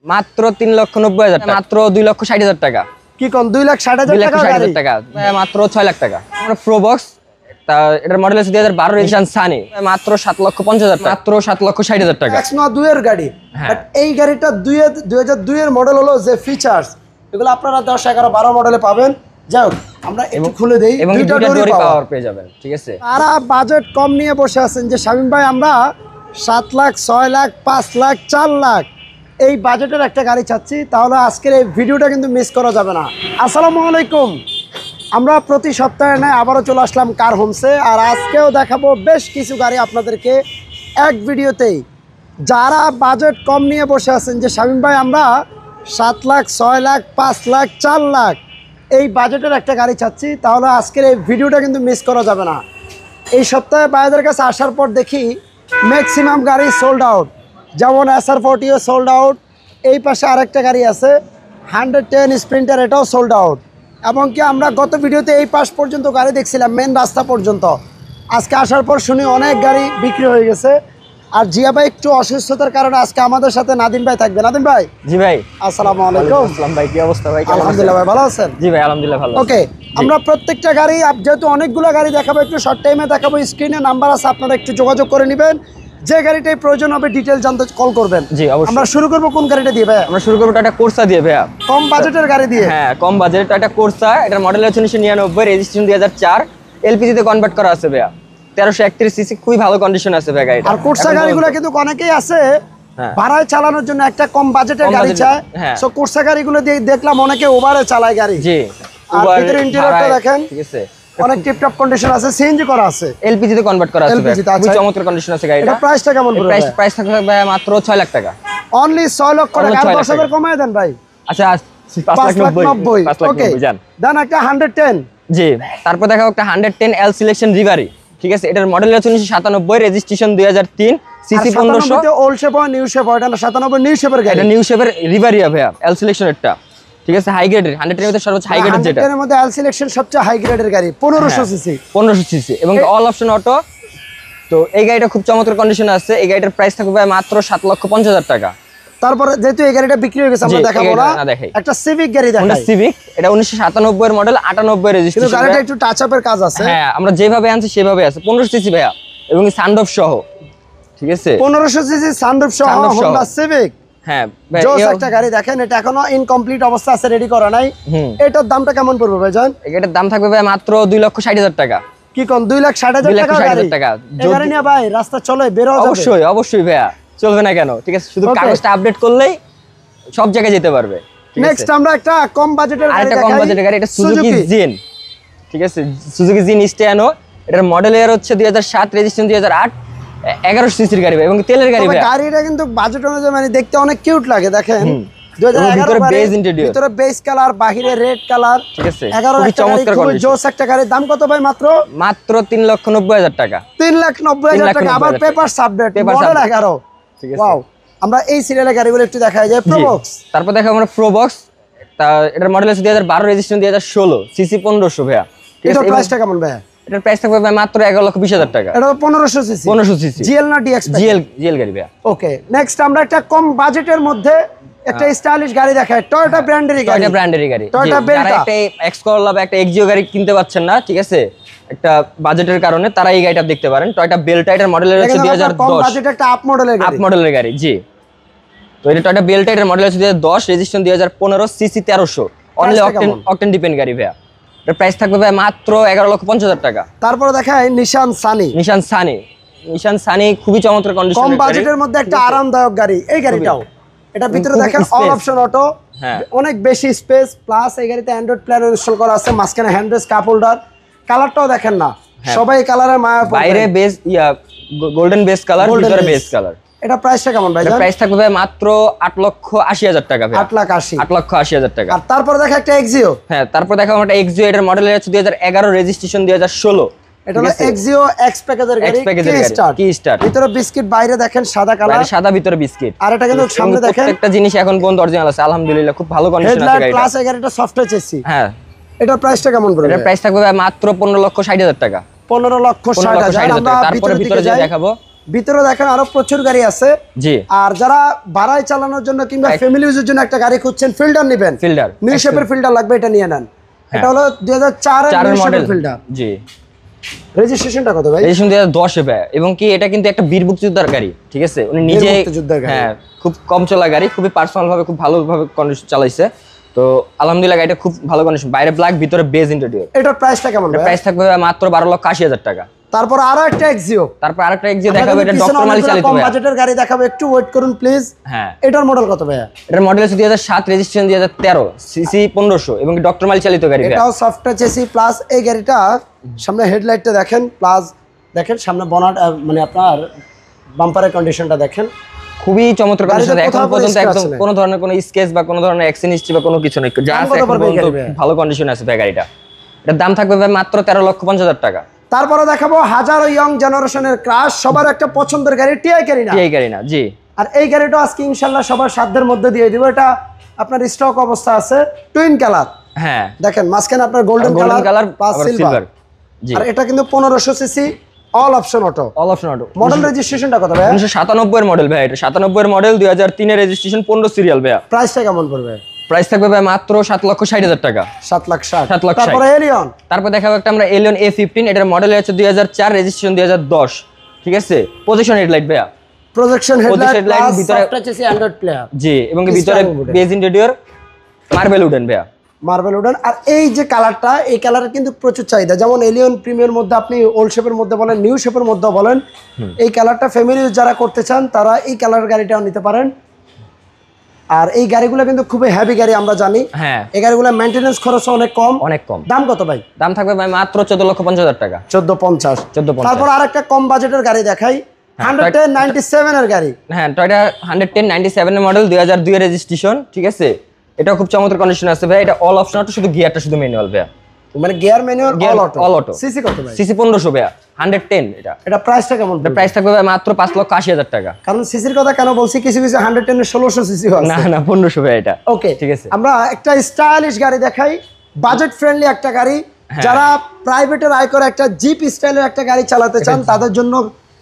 মাত্র 3,90,000 টাকা, মাত্র 2,60,000 টাকা। কি কোন 2,60,000 টাকা, মাত্র 6 লাখ টাকা। আমরা প্রোবক্স, এটার মডেল আছে 2012 রেজিস্ট্রেশন সানি, মাত্র 7,50,000 টাকা, মাত্র 7,60,000 টাকা। এক্সনোয়া 2 এর গাড়ি, বাট এই গাড়িটা 2002 এর মডেল হলো, যে ফিচার্স এগুলো আপনারা 10, 11, 12 মডেলে পাবেন। যাই হোক, আমরা একটু খুলে দেই, এবং দুইটা ডোরি পাওয়ার পেয়ে যাবেন, ঠিক আছে। তারা বাজেট কম নিয়ে বসে আছেন যে শামীম ভাই আমরা 7 লাখ, 6 লাখ, 5 লাখ, 4 লাখ এই বাজেটের একটা গাড়ি চাচ্ছি, তাহলে আজকের এই ভিডিওটা কিন্তু মিস করা যাবে না। আসসালামু আলাইকুম, আমরা প্রতি সপ্তাহে নয় আবারও চলে আসলাম কার হোমসে, আর আজকেও দেখাবো বেশ কিছু গাড়ি আপনাদেরকে এক ভিডিওতেই। যারা বাজেট কম নিয়ে বসে আছেন যে শামীম ভাই আমরা 7 লাখ, 6 লাখ, 5 লাখ, 4 লাখ এই বাজেটের একটা গাড়ি চাচ্ছি, তাহলে আজকের এই ভিডিওটা কিন্তু মিস করা যাবে না। এই সপ্তাহে ভাইদের কাছে আসার পর দেখি ম্যাক্সিমাম গাড়ি সোল্ড আউট, যেমন SR40ও সোল্ড আউট, এই পাশে আরেকটা গাড়ি আছে 110 স্প্রিন্টার, এটাও সোল্ড আউট। এবং কি আমরা গত ভিডিওতে এই পাশ পর্যন্ত গাড়ি দেখছিলাম, মেন রাস্তা পর্যন্ত। আজকে আসার পর শুনি অনেক গাড়ি বিক্রি হয়ে গেছে। আর জিয়া ভাই একটু অসুস্থতার কারণে আজকে আমাদের সাথে নাদিম ভাই থাকবে। নাদিম ভাই, জি ভাই, আসসালামু আলাইকুম। আসসালাম ভাই, কি অবস্থা ভাই? আলহামদুলিল্লাহ ভাই, ভালো আছেন? জি ভাই, আলহামদুলিল্লাহ ভালো। ওকে, আমরা প্রত্যেকটা গাড়ি যেহেতু অনেকগুলো গাড়ি দেখাবো, একটু শর্ট টাইমে দেখাবো। স্ক্রিনে নাম্বার আছে, আপনারা একটু যোগাযোগ করে নেবেন। যে গাড়িটাই প্রয়োজন হবে ডিটেল জানতে কল করবেন। জি অবশ্যই। আমরা শুরু করব কোন গাড়িটা দিয়ে ভাই? আমরা শুরু করব টাটা কোর্সা দিয়ে ভাইয়া। কম বাজেটের গাড়ি দিয়ে? হ্যাঁ, কম বাজেট টাটা কোর্সা। এটার মডেল হচ্ছে 1999, রেজিস্ট্রেশন 2004, এলপিজি তে কনভার্ট করা আছে ভাইয়া। 1331 সিসি, খুবই ভালো কন্ডিশন আছে ভাই গাড়িটা। আর কোর্সা গাড়িগুলো কিন্তু অনেকেই আছে ভাড়ায় চালানোর জন্য একটা কম বাজেটের গাড়ি চায়। সো কোর্সা গাড়িগুলো দিয়ে দেখলাম অনেকে ওভারে চালায় গাড়ি। জি, আর ভিতরে ইন্টেরিয়রটা দেখেন, ঠিক আছে, অনেক টিপটপ কন্ডিশন আছে, সিএনজি করা আছে, এলপিজি তে কনভার্ট করা আছে ভাই। খুবই চমৎকার কন্ডিশন আছে গাড়িটা। এটা প্রাইসটা কেমন পড়বে? প্রাইস থাকবে ভাই মাত্র 6 লাখ টাকা। অনলি 6 লক্ষ টাকা। 10,000 কমায় দেন ভাই। আচ্ছা, 5,90,000। ওকে, দেন একটা 110। জি, তারপর দেখাবো একটা 110 এল সিলেকশন রিভারি, ঠিক আছে। এটার মডেল হচ্ছে 1997, রেজিস্ট্রেশন 2003, সিসি 1500। ওল্ড শেপ হয়, নিউ শেপ হয়, এটা 97 নিউ শেপের গাড়ি। এটা নিউ শেপের রিভারিয়া ভাইয়া, এল সিলেকশনের, ঠিক আছে, হাই গ্রেডের, 100 এর মধ্যে সর্বোচ্চ হাই গ্রেডের, যেটা 100 এর মধ্যে এল সিলেকশন সবচেয়ে হাই গ্রেডের গাড়ি, 1500 সিসি। 1500 সিসি এবং অল অপশন অটো। তো এই গাড়িটা খুব চমৎকার কন্ডিশনে আছে। এই গাড়িটার প্রাইস থাকবে ভাই মাত্র 7,50,000 টাকা। তারপরে যেহেতু এই গাড়িটা বিক্রি হয়ে গেছে, আমরা দেখাবো না, একটা সিভিক গাড়ি দেখাই। এটা সিভিক, এটা 1997 এর মডেল, 98 রেজিস্ট্রেশন। কিন্তু গাড়িটা একটু টাচ আপের কাজ আছে। হ্যাঁ, আমরা যেভাবে আনছি সেভাবে আছে। 1500 সিসি ভাইয়া, এবং সানরুফ সহ, ঠিক আছে, 1500 সিসি সানরুফ সহ হোন্ডা সিভিক। হ্যাঁ, জোস একটা গাড়ি। দেখেন, এটা এখনো ইনকমপ্লিট অবস্থা আছে, রেডি করা নাই। এটার দামটা কেমন পড়বে ভাইজান? এটার দাম থাকবে ভাই মাত্র 2,60,000 টাকা। কি কোন 2,60,000 টাকা? এই গাড়ি নিয়ে ভাই রাস্তা চলে বের হওয়া যাবে? অবশ্যই, অবশ্যই ভাইয়া, চলবে না কেন? ঠিক আছে, শুধু কাগজটা আপডেট করলেই সব জায়গায় যেতে পারবে। নেক্সট আমরা একটা কম বাজেটের গাড়ি দেখাই। কম বাজেটের গাড়ি, এটা সুজুকি জিন, ঠিক আছে, সুজুকি জিন স্টিয়ানো। এটার মডেল ইয়ার হচ্ছে 2007, রেজিস্ট্রেশন 2008, 1100 সিসির গাড়ি এবং তেলের গাড়ি ভাই। গাড়িটা কিন্তু বাজেট অনুযায়ী মানে দেখতে অনেক কিউট লাগে। দেখেন, 2011 ভিতরে বেজ কালার, বাহিরে রেড কালার, ঠিক আছে, 11 চমৎকার কন্ডিশন, জোস একটা গাড়ি। দাম কত ভাই? মাত্র 3,90,000 টাকা। 3,90,000 টাকা। আবার পেপার আপডেট, মডেল 11, ঠিক আছে। ওয়াও, আমরা এই সিরিয়ালের গাড়িগুলো একটু দেখাই যায়। প্রোবক্স, তারপর দেখাবো আমরা প্রোবক্স। এটার মডেল আছে 2012, রেজিস্ট্রেশন 2016, সিসি 1500 ভাইয়া। এটার প্রাইসটা কেমন ভাই? এটার প্রাইস থাকবে ভাই মাত্র 11,20,000 টাকা। এটা 1500 সিসি। 1500 সিসি, জিএল না ডিএক্স? জিএল গাড়ি ভাইয়া। ওকে, নেক্সট আমরা একটা কম বাজেটের মধ্যে একটা স্টাইলিশ গাড়ি দেখাই। টয়োটা ব্র্যান্ডেরই গাড়ি। টয়োটা ব্র্যান্ডেরই গাড়ি। টয়োটা বেলটা। একটা এক্স করলা বা একটা এক্সিও গাড়ি কিনতে পাচ্ছেন না, ঠিক আছে, একটা বাজেটের কারণে, তারা এই গাড়িটা দেখতে পারেন। টয়োটা বেলটা, এটার মডেল হচ্ছে 2010, কম বাজেট একটা আপ মডেলের গাড়ি। জি, তো এটা টয়োটা বেলটা, এটার মডেল হচ্ছে 2010, registration 2015, CC 1300, only octane depend গাড়ি ভাইয়া। এর প্রাইস থাকবে ভাই মাত্র 11,50,000 টাকা। তারপরে দেখাই নিশান সানি, খুবই চমৎকার কন্ডিশন, কম বাজেটের মধ্যে একটা আরামদায়ক গাড়ি। এই গাড়িটাও, এটা ভিতরে দেখেন অল অপশন অটো, অনেক বেশি স্পেস, প্লাস এই গাড়িতে অ্যান্ড্রয়েড প্ল্যান ইনস্টল করা আছে, মাঝখানে হ্যান্ডরেস্ট, কাপ হোল্ডার। কালারটাও দেখেন না, সবাই কালারের মায়া পড়ে। বাইরে বেস গোল্ডেন বেস কালার, ভিতরে বেস কালার। এটা প্রাইসটা কেমন ভাই? প্রাইস থাকবে ভাই মাত্র 8,80,000 টাকা ভাই। 8,80,000 টাকা। আর তারপর দেখা একটা এক্সিও। হ্যাঁ, তারপর দেখা একটা এক্সিও, এটার মডেল হচ্ছে 2011, রেজিস্ট্রেশন 2016। এটা হলো এক্সিও এক্স প্যাকেজের গাড়ি, কি স্টার্ট। ভিতরে বিস্কিট, বাইরে দেখেন সাদা কালার, সাদা ভিতরে বিস্কিট। আর এটা কিন্তু সামনে দেখেন প্রত্যেকটা জিনিস এখন পর্যন্ত অরিজিনাল আছে, আলহামদুলিল্লাহ, খুব ভালো কন্ডিশন আছে গাড়িটা। প্লাস এই গাড়িটা সফটওয়্যার চেসি। হ্যাঁ, এটার প্রাইসটা কেমন পড়বে? এটার প্রাইস থাকবে ভাই মাত্র 15,60,000 টাকা। 15,60,000। আমরা তারপরে ভিতরে যে দেখাবো, ভিতরে দেখেন আরো প্রচুর গাড়ি আছে। জি। আর যারা ভাড়ায় চালানোর জন্য কিংবা ফ্যামিলি ইউজের জন্য একটা গাড়ি খুঁজছেন, ফিল্ডার নেবেন, ফিল্ডার নিউ শেপের ফিল্ডার লাগবে, এটা নিয়ে নেন। এটা হলো 2004 এর নিউ শেপের ফিল্ডার। জি। রেজিস্ট্রেশনটা কত ভাই? রেজিস্ট্রেশন 2010 এ ভাই, এবং কি এটা কিন্তু একটা বীর মুক্তিযোদ্ধার গাড়ি, ঠিক আছে? উনি নিজে, হ্যাঁ, খুব কম চলা গাড়ি, খুবই পার্সোনাল ভাবে খুব ভালোভাবে কন্ডিশন চালাইছে। তো আলহামদুলিল্লাহ গাড়িটা খুব ভালো কন্ডিশন, বাইরে ব্ল্যাক, ভিতরে বেজ ইন্টেরিয়র। এটার প্রাইসটা কেমন ভাই? প্রাইস থাকবে মাত্র 12,80,000 টাকা। তারপর আরো একটা এক্সিও, তারপর আরেকটা এক্সিও দেখাবো, এটা ডক্টর মালিক চালিত কম বাজেটের গাড়ি দেখাবো, একটু ওয়েট করুন প্লিজ। হ্যাঁ, এটার মডেল কত ভাই? এটার মডেল আছে 2007, রেজিস্ট্রেশন 2013, সিসি 1500 এবং ডক্টর মালিক চালিত গাড়ি। এটাও সফট টাচ এসি প্লাস। এই গাড়িটা সামনে হেডলাইটটা দেখেন, প্লাস দেখেন সামনে বনাট, মানে আপনার বাম্পারের কন্ডিশনটা দেখেন, খুবই চমৎকার কন্ডিশন। এখন পর্যন্ত একদম কোনো ধরনের কোনো স্কেচ বা কোনো ধরনের অ্যাক্সিডেন্ট হিস্ট্রি বা কোনো কিছু নেই, যা আছে এখন পর্যন্ত ভালো কন্ডিশনে আছে ভাই গাড়িটা। এটার দাম থাকবে ভাই মাত্র 13,50,000 টাকা। তারপরে দেখাবো হাজারো ইয়ং জেনারেশনের ক্রাশ, সবার একটা পছন্দের গাড়ি, টিআই ক্যারিনা। টিআই ক্যারিনা, জি। আর এই গাড়িটা আজকে ইনশাআল্লাহ সবার সাধ্যের মধ্যে দিয়ে দিব। এটা আপনার স্টক অবস্থা আছে, টুইন কালার। হ্যাঁ, দেখেন মাঝখানে আপনার গোল্ডেন কালার প্লাস সিলভার। জি। আর এটা কিন্তু 1500 CC, all option auto. All option auto. Model রেজিস্ট্রেশনটা কত ভাই? 1997 এর মডেল ভাই, এটা 97 এর মডেল, 2003 এর রেজিস্ট্রেশন, 15 সিরিয়াল ভাই। প্রাইসটা কেমন পড়বে? প্রাইস থাকবে ভাই মাত্র 7,60,000 টাকা। 7,60,000। 7,60,000। তারপরে এলিয়ন। তারপর দেখাবো একটা আমরা এলিয়ন A15, এটার মডেল হচ্ছে 2004, রেজিস্ট্রেশন 2010, ঠিক আছে? পজিশন হেডলাইট ভাই, প্রজেকশন হেডলাইট প্লাস ভিতরে soft touch AC android player. জি, এবং ভিতরে বেজ ইন্টেরিয়র, মার্বেল উডেন ভাই, মার্বেল উডেন। আর এই যে কালারটা, এই কালারের কিন্তু প্রচুর চাহিদা। যেমন এলিয়ন প্রিমিয়ার মধ্যে আপনি ওল্ড শেপের মধ্যে বলেন, নিউ শেপের মধ্যে বলেন, এই কালারটা ফ্যামিলি যারা করতে চান তারা এই কালারের গাড়িটাও নিতে পারেন। আর এই গাড়িগুলো কিন্তু খুবই হেভি গাড়ি, আমরা জানি। হ্যাঁ, এই গাড়িগুলো মেইনটেনেন্স খরচ অনেক কম। অনেক কম। দাম কত ভাই? দাম থাকবে ভাই মাত্র 14,50,000 টাকা। 14,50,000। 14,50,000। তারপর আরেকটা কম বাজেটের গাড়ি দেখাই, 110/97 এর গাড়ি। হ্যাঁ, টয়োটা 110/97 এর মডেল, 2002 এর রেজিস্ট্রেশন, ঠিক আছে? এটা খুব চমৎকার কন্ডিশন আছে ভাই। এটা অল অপশন অটো, শুধু গিয়ারটা শুধু ম্যানুয়াল ভাই, মানে gear manual, all auto. CC কত ভাই? সিসি 1500 ভাই, 110। এটা প্রাইসটা কেমন? এটা প্রাইস থাকবে ভাই মাত্র 5,80,000 টাকা। কারণ সিসির কথা কেন বলছি, কিছু কিছু 110 এর 1600 সিসি আছে। না না, 1500 ভাই এটা। ওকে, ঠিক আছে। আমরা একটা স্টাইলিশ গাড়ি দেখাই, বাজেট ফ্রেন্ডলি একটা গাড়ি। যারা প্রাইভেটের আয় করে একটা জিপ স্টাইলের একটা গাড়ি চালাতে চান, তাদের জন্য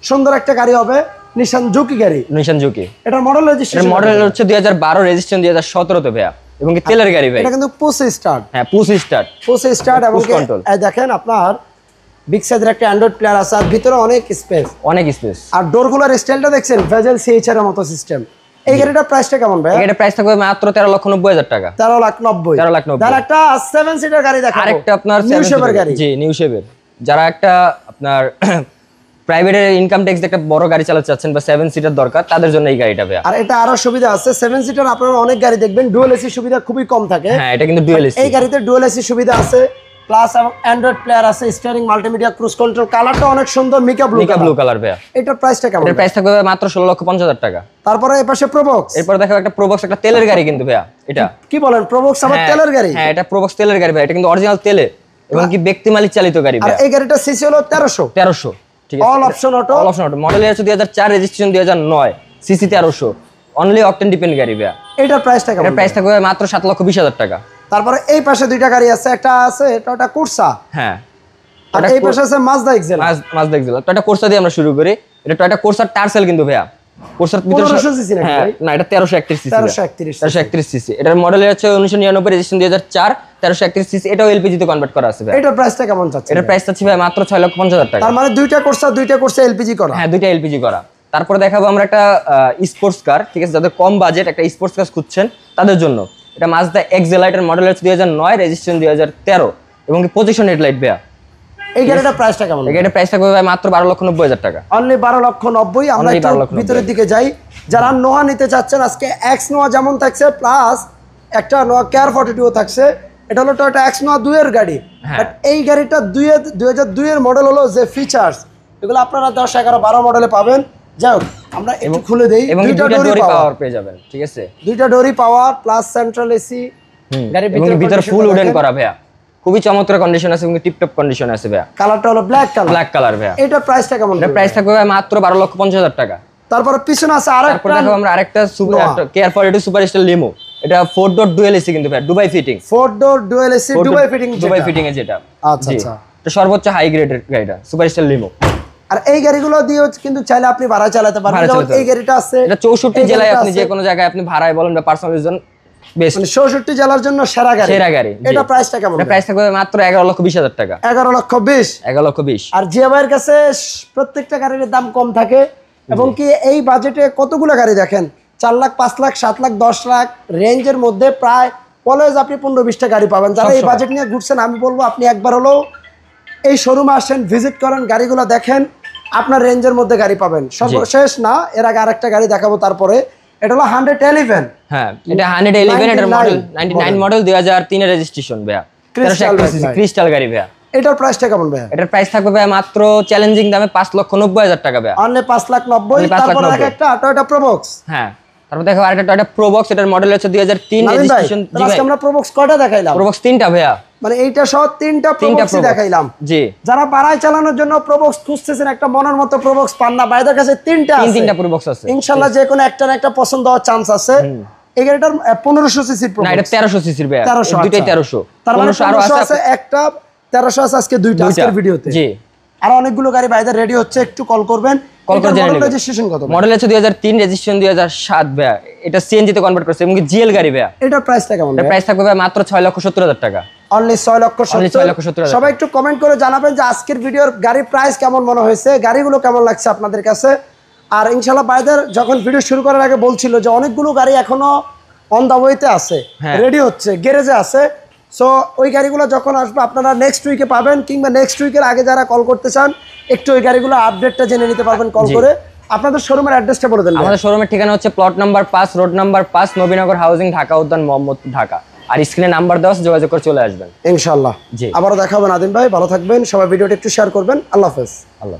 সুন্দর একটা গাড়ি হবে নিশান জুকি গাড়ি। নিশান জুকি। এটার মডেল রেজিস্ট্রেশন, এর মডেল হচ্ছে 2012, রেজিস্ট্রেশন 2017 তে ভাই, এবং কি তেলের গাড়ি ভাই। এটা কিন্তু পুশ স্টার্ট। হ্যাঁ, পুশ স্টার্ট। পুশ স্টার্ট এবং এই দেখেন আপনার বিগ সাইজের একটা অ্যান্ড্রয়েড প্লেয়ার আছে, আর ভিতরে অনেক স্পেস, অনেক স্পেস। আর ডোরগুলোর স্টাইলটা দেখছেন, ভেজেল সিএইচআর এর মতো সিস্টেম। এই গাড়িটার প্রাইসটা কেমন ভাই? এটার প্রাইস থাকবে মাত্র 13,90,000 টাকা। 13,90,000। 13,90,000। তার একটা 7 সিটার গাড়ি দেখাবো, আরেকটা আপনার নিউ শেপের গাড়ি। জি, নিউ শেপের। যারা একটা আপনার প্রাইভেটের ইনকাম ট্যাক্স একটা বড় গাড়ি চালাতে চাচ্ছেন বা 7 সিটার দরকার, তাদের জন্য এই গাড়িটা ভাই। আর এটা আরো সুবিধা আছে, 7 সিটার আপনারা অনেক গাড়ি দেখবেন ডুয়াল এসি সুবিধা খুবই কম থাকে। হ্যাঁ, এটা কিন্তু ডুয়াল এসি। এই গাড়িতে ডুয়াল এসি সুবিধা আছে, প্লাস এবং অ্যান্ড্রয়েড প্লেয়ার আছে, স্টিয়ারিং, মাল্টিমিডিয়া, ক্রুজ কন্ট্রোল। কালারটা অনেক সুন্দর, মিকা ব্লু কালার ভাই। এটার প্রাইসটা কেমন? এর প্রাইস থাকবে মাত্র 16,50,000 টাকা। তারপরে এই পাশে প্রোবক্স। এরপর দেখাবো একটা প্রোবক্স, একটা তেলের গাড়ি কিন্তু ভাই এটা। কি বলেন, প্রোবক্স আবার তেলের গাড়ি? হ্যাঁ, এটা প্রোবক্স তেলের গাড়ি ভাই, এটা কিন্তু অরিজিনাল তেলে এবং কি ব্যক্তি মালিক চালিত গাড়ি ভাই। আর এই গাড়িটা সিসি হলো 1300। ঠিক আছে, all option auto. All option auto. Model হচ্ছে 2004, registration 2009, CC 1300, only octane depend গাড়ি ভাই। এটার প্রাইসটা কেমন? এর প্রাইস থাকবে মাত্র 7,20,000 টাকা। তারপরে এই পাশে দুইটা গাড়ি আছে, একটা আছে টয়োটা কোর্সা। হ্যাঁ, আর এই পাশে আছে Mazda Excel. Mazda Excel. Toyota Corsa দিয়ে আমরা শুরু করি। এটা টয়োটা কোর্সার টার্সেল কিন্তু ভাইয়া। কোর্সার ভিতরে 1500 সিসি নাকি ভাই? না, এটা 1331 সিসি। 1331 সিসি। এটার মডেল হচ্ছে 1999, রেজিস্ট্রেশন 2004, 1331 সিসি। এটাও এলপিজি তে কনভার্ট করা আছে ভাই। এটার প্রাইসটা কেমন যাচ্ছে? এটার প্রাইস চাচ্ছি ভাই মাত্র 6,50,000 টাকা। তার মানে দুইটা কোর্সা এলপিজি করা। হ্যাঁ, দুইটা এলপিজি করা। তারপরে দেখাবো আমরা একটা স্পোর্টস কার, ঠিক আছে? যাদের কম বাজেট একটা স্পোর্টস কার খুঁজছেন তাদের জন্য এটা মাজদা এক্সেলাইট। এর মডেল হচ্ছে 2009, রেজিস্ট্রেশন 2013 এবং কি পজিশন হেডলাইট ভাইয়া। এই গাড়িটার প্রাইসটা কেমন? এই গাড়িটার প্রাইস থাকবে ভাই মাত্র 12,90,000 টাকা। অনলি 12,90,000। আমরা একটু ভিতরের দিকে যাই। যারা নোয়া নিতে চাচ্ছেন, আজকে এক্স নোয়া যেমন থাকছে, প্লাস একটা নোয়া কেয়ার 42 থাকছে। এটা হলো টয়োটা এক্স নোয়া 2 এর গাড়ি। বাট এই গাড়িটা 2002 এর মডেল হলো, যে ফিচার্স এগুলো আপনারা 10, 11, 12 মডেলে পাবেন। যাই হোক, আমরা একটু খুলে দেই। দুইটা ডোরি পাওয়ার পেয়ে যাবেন, ঠিক আছে? দুইটা ডোরি পাওয়ার প্লাস সেন্ট্রাল এসি। গাড়ির ভিতরে ফুল উডেন করা ভাইয়া, খুবই চমৎকার কন্ডিশন আছে এবং টিপটপ কন্ডিশন আছে ভাইয়া। কালারটা হলো ব্ল্যাক কালার ভাইয়া। এটার প্রাইসটা কেমন? এটার প্রাইস থাকবে ভাই মাত্র 12,50,000 টাকা। তারপরে পিছনে আছে আরেকটা, দেখো আমরা আরেকটা কেয়ার 42 সুপারস্টার লিমো। এটা 4 ডোর ডুয়াল এসি কিন্তু ভাই, দুবাই ফিটিং। 4 ডোর ডুয়াল এসি, দুবাই ফিটিং এ যেটা। আচ্ছা আচ্ছা। এটা সর্বোচ্চ হাই গ্রেডের গাড়িটা, সুপারস্টার লিমো। আর এই গাড়িগুলো দিয়ে কিন্তু চাইলে আপনি ভাড়া চালাতে পারবেন। ভাড়া যেমন চালাতে এই গাড়িটা আছে, এটা 64 এই জেলায় গাড়িটা আপনি আছে। যে কোনো জায়গায় আপনি ভাড়ায় বলেন বা পার্সোনাল ইউজ বেস্ট, মানে 64 জেলার জন্য সেরা গাড়ি। সেরা গাড়ি। এটা প্রাইসটা কেমন? এটা প্রাইস থাকবে মাত্র 11,20,000 টাকা। 11,20,000। 11,20,000। আর জিয়া ভাইয়ের কাছে প্রত্যেকটা গাড়ির দাম কম থাকে এবং কি এই বাজেটে কতগুলো গাড়ি দেখেন, 4 লাখ, 5 লাখ, 7 লাখ, 10 লাখ রেঞ্জের মধ্যে প্রায় অলওয়েজ আপনি 15-20টা গাড়ি পাবেন। যারা এই বাজেট নিয়ে ঘুরছেন, আমি বলবো আপনি একবার হলেও এই শোরুমে আসেন, ভিজিট করেন, গাড়িগুলো দেখেন, আপনার রেঞ্জের মধ্যে গাড়ি পাবেন। সর্বশেষ না, এর আগে আরেকটা গাড়ি দেখাবো তারপরে। এটা হলো 111। হ্যাঁ, এটা 111, এটার মডেল 99 মডেল, 2003 এর রেজিস্ট্রেশন ভাইয়া। 1381 সিসি ক্রিস্টাল গাড়ি ভাইয়া। এটার প্রাইসটা কেমন ভাইয়া? এটার প্রাইস থাকবে ভাইয়া মাত্র চ্যালেঞ্জিং দামে 5,90,000 টাকা ভাইয়া। অনলি 5,90,000। Only 5,90,000 তারপর একটা টয়োটা প্রোবক্স। হ্যাঁ, তারপর দেখো আরেকটা টয়োটা প্রোবক্স, এটার মডেল হচ্ছে 2003 রেজিস্ট্রেশন। জি ভাই, আমরা প্রোবক্স কয়টা দেখাইলাম? প্রোবক্স 3টা ভাইয়া। মানে এইটা সহ 3টা প্রোবক্স দেখাইলাম। জি, যারা বাড়ায় চালানোর জন্য প্রোবক্স খুঁজতেছেন, একটা মনের মতো প্রোবক্স পান না, বাইরের কাছে 3টা আছে। 3টা প্রোবক্স আছে। ইনশাআল্লাহ যে কোনো একটা না একটা পছন্দ হওয়ার চান্স আছে। এই গাড়িটার 1500 সিসির না, প্রোবক্স। এটা 1300 সিসির ভাইয়া। 1300, দুইটাই 1300। তার মানে 1500 আরো 1500 আছে। আছে একটা, 1300 আছে আজকে দুইটা আজকের ভিডিওতে। জি, আর অনেকগুলো গাড়ি বাইরে রেডি হচ্ছে, একটু কল করবেন। কল করে জেনে নেবেন। রেজিস্ট্রেশন কত? মডেল হচ্ছে 2003 রেজিস্ট্রেশন 2007 ভাইয়া। এটা সিএনজি তে কনভার্ট করছে এবং জিএল গাড়ি ভাইয়া। এটার প্রাইসটা কেমন? এটার প্রাইস থাকবে ভাইয়া মাত্র 6,70,000 টাকা। অনলি 6,70,000। সবাই একটু কমেন্ট করে জানাবেন যে আজকের ভিডিওর গাড়ির প্রাইস কেমন মনে হয়েছে, গাড়িগুলো কেমন লাগছে আপনাদের কাছে। আর ইনশাআল্লাহ বাইদের যখন ভিডিও শুরু করার আগে বলছিল যে অনেকগুলো গাড়ি এখনো অন দা ওয়েতে আছে, রেডি হচ্ছে, গ্যারেজে আছে। সো ওই গাড়িগুলো যখন আসবে আপনারা নেক্সট উইকে পাবেন, কিংবা নেক্সট উইকের আগে যারা কল করতে চান একটু ওই গাড়িগুলো আপডেটটা জেনে নিতে পারবেন কল করে। আপনাদের শোরুমের অ্যাড্রেসটা বলে দেন। আমাদের শোরুমের ঠিকানা হচ্ছে plot number 5, road number 5, Nabinagar housing, Dhaka উদ্যান, মোহাম্মদপুর, ঢাকা। আর স্ক্রিনে নাম্বার দেওয়া আছে, যোগাযোগ করে চলে আসবেন ইনশাআল্লাহ। জি, আবারও দেখাবেন। আদিম ভাই ভালো থাকবেন, সবাই ভিডিওটা একটু শেয়ার করবেন। আল্লাহ হাফেজ। আল্লাহ।